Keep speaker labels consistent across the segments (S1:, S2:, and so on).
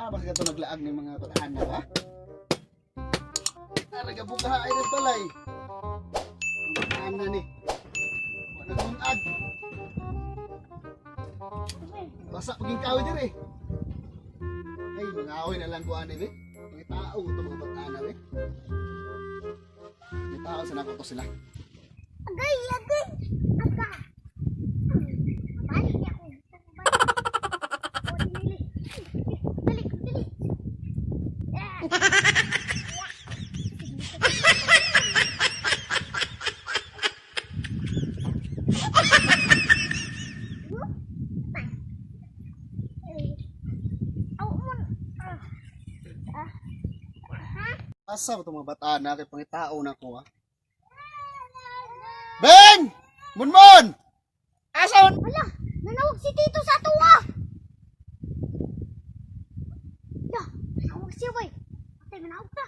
S1: Basta ito naglaag ng mga pag-ana ba? Nagabuka ay rin balay. Ang pag-ana ni. Wala nang ag. Basa paging kawi din eh. Ay, mga awi na lang ko ani eh. Mga tao ito mga pag-ana eh. May tao sa nakoto sila.
S2: Agay, agay. Aga. Balik ako. Balik, balik.
S1: Asa ba itong mga bata-ana kay pangitao na ko ha? Ben! Munmon! Asa?
S2: Wala, nanawag si Tito sa tuwa. Ya, nanawag siya boy. Patay manawag na.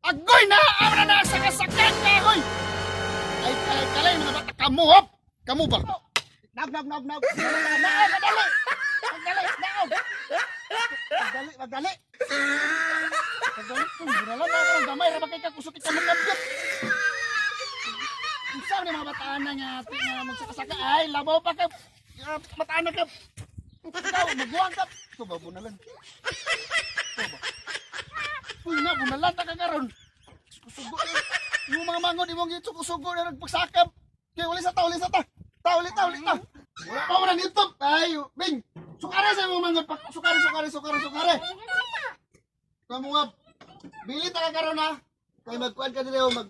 S1: Agoy na! Awa na nasa kasakyan ka, agoy! Ay, kalay, mga bata, kamu, hop! Kamu ba? Nag! Madali! Madali! Kung ginalan na ako ng gamay, rabak kay kakusukit ka magkabit. Kung saan yung mga bataan na nga magsakasaka, ay, labaw pa ka, bataan na ka. Ikaw, magbuwang ka. Ito ba, bunalan? Ito ba? Uy nga, bunalan, takagaron. Sugo, yung mga mangod, imong yung sugo na nagpagsakap. Kaya ulit sa ta. Ulit ta. Wala pa mo ng YouTube. Ay, Bing, sukare sa imong mangod. Sukare. Kamu nga, bili ta kagaron ha. Kaya magkuhan ka nila,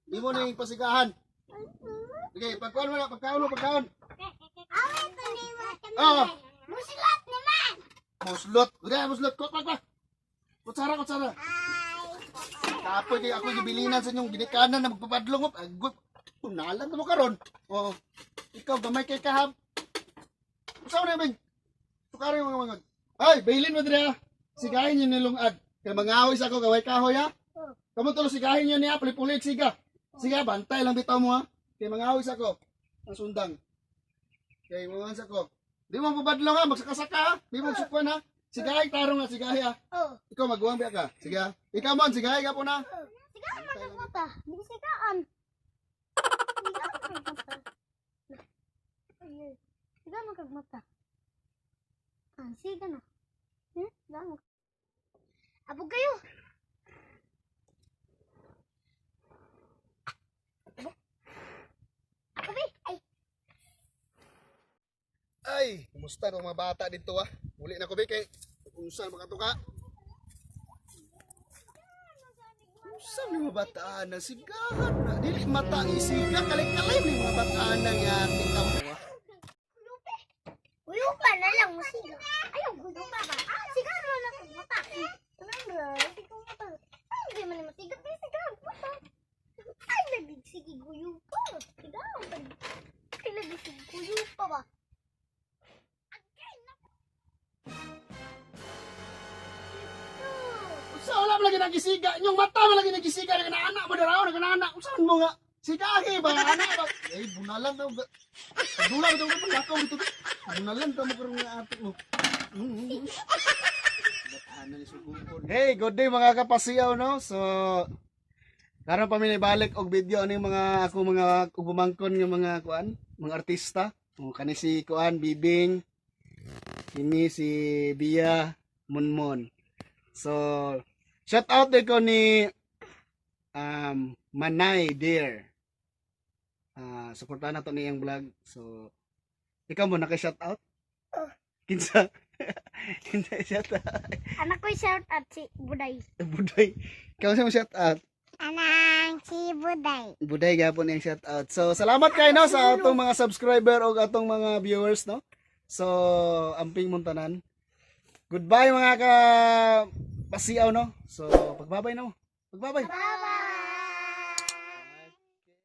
S1: di mo na yung pasigahan. Okay, pagkuhan mo na, pagkaon.
S2: Awit na ni mo.
S1: Oo.
S2: Musilat naman.
S1: Muslot. Kutsara. Kapoy kayo ako yung bilinan sa inyong ginikanan na magpapadlong. Agod. Punalan mo karon. Oo. Ikaw, gamay kay kahab. Saan na yun? Sukari mga mangod. Ay, bailin mo dira. Sigahin yun nilungad. Kaya mga awis ako, gaway kahoy ha. Kamu tulo sigahin yun niya, pulit-pulit siga. Siga, bantay lang bitaw mo ha. Kaya mga awis ako. Ang sundang. Kaya mga awis ako. Di mo mabadlong ha, magsakasaka ha. Di mo magsukwan ha. Sigahin, tarong ha, sigahin ha. Ikaw, magbuwang biya ka. Sige ha. Ikaw man, sigahin ka po na.
S2: Sigaan magkagmata. Hindi sigaan. Sigaan magkagmata. Siga na. Sigaan magkagmata. Abog kayo. Abi, ay.
S1: Ay, kumusta ng mga bata dito ha? Muli na ko ba kay kung saan makatuka? Saan yung mga bataan na sigahan na? Dili mata isiga, kalay-kalay ng mga bataan na yan. Ikaw mo ha?
S2: Guyupa na lang mo siga. Ayaw, guyupa ba? Siga na lang ang mata. Hindi ko mata. Ay, hindi man yung masigat. Ay, siga, mata. Ay, nagigsigi guyupa. Siga, ay, nagigsigi guyupa ba?
S1: Sa wala mo lagi nagisiga. Yung mata mo lagi nagisiga. Nagana-anak mo daraw, nagana-anak. Saan mo nga? Sigahe ba? Anak ba? Eh, bunalan daw. Bunalan daw ka lakaw dito. Bunalan daw mo karong nga ato mo. Hey, good day mga kapasiyaw no. So karon pa mi balik og video ani mga ako mga ugumangkon nga mga kuan, mga artista. O kani si kuan Bibing. Kini si Bia Munmon. So shout out din ko ni Manay Dear. Suportahan na to niyang vlog. So ikaw mo naka-shout out? Kinsa? Kinsa shout out?
S2: Anak ko shout out si Buday.
S1: Buday. Ikaw sa mo shout out?
S2: Anang si Buday.
S1: Buday gapon yung shout out. So salamat kayo no sa atong mga subscriber o atong mga viewers no. So amping mong tanan. Goodbye mga ka pasiaw no. So pagbabay no. Pagbabay.
S2: Bye-bye.